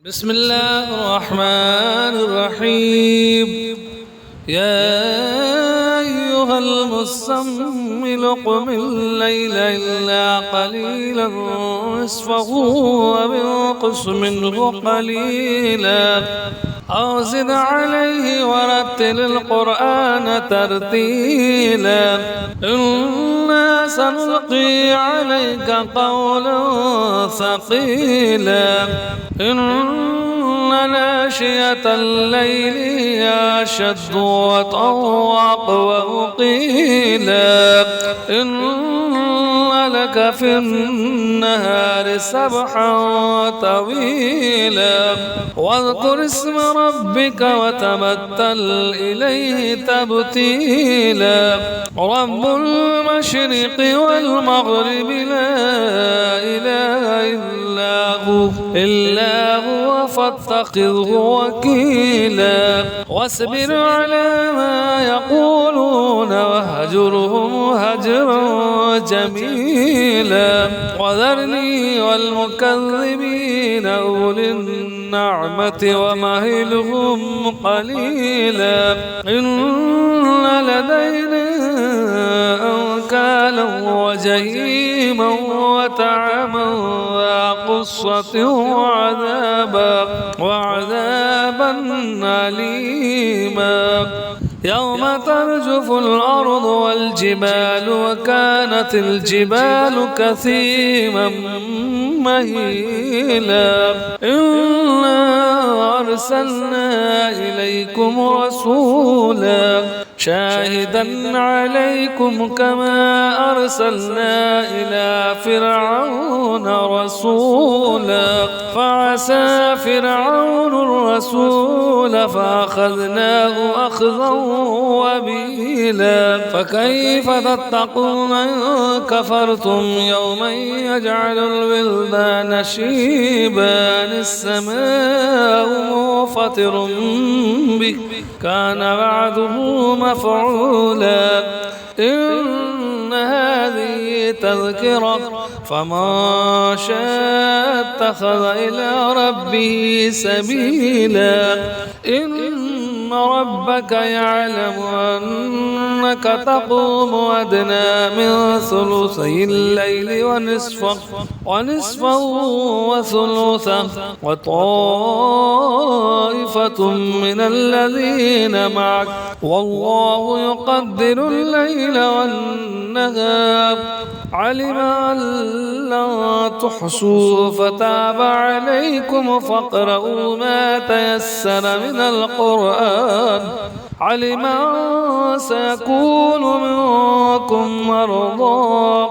بسم الله الرحمن الرحيم. يا أيها المزمل قم الليل إلا قليلا نصفه وانقص منه قليلا أو زد عليه ورتل القرآن ترتيلا إنا سنلقي عليك قولا ثقيلا إن ناشئة الليل هي أشد وطوق وقيلا إن لك في النهار سبحا طويلا واذكر اسم ربك وتبتل إليه تبتيلا رب المشرق والمغرب لا إله إلا هو فاتخذه وكيلا واصبر على ما يقولون واهجرهم هجرا جميلا وذرني والمكذبين أولي النعمة ومهلهم قليلا إن لدينا أنكالا وجحيما وطعما وقصة وعذابا أليما يوم ترجف الأرض والجبال وكانت الجبال كثيما مهيلا إنا أرسلنا إليكم رسولا شاهدا عليكم كما أرسلنا إلى فرعون رسولا فعسى فرعون الرسول فأخذناه أخذا وبيلا فكيف تتقون إن كفرتم يوما يجعل الولدان شيبا السماء منفطر به كان وعده مفعولا إن هذه تذكرة فمن شاء اتخذ إلى ربه سبيلا إن ربك يعلم أنك تقوم أدنى من ثلثي الليل ونصفه وثلثه وطائفة من الذين معك والله يقدر الليل والنهار علم أن لن تحصوا فتاب عليكم فاقرؤوا ما تيسر من القرآن علم أن سيكون منكم مرضى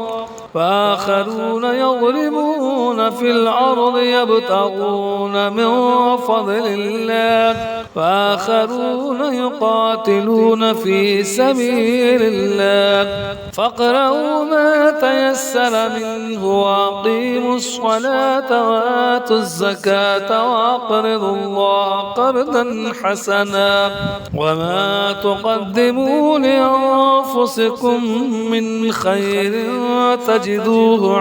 فآخرون يضربون في الأرض يبتغون من فضل الله فآخرون يقاتلون في سبيل الله فاقرؤوا ما تيسر منه وأقيموا الصلاة وآتوا الزكاة وأقرضوا الله قرضا حسنا وما تقدموا لأنفسكم من خير تجدوه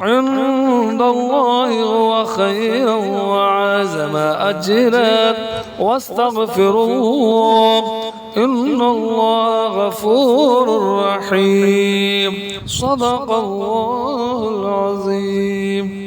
عند الله هو خيرا وعظم أجرا واستغفروا الله إن الله غفور رحيم صدق الله العظيم.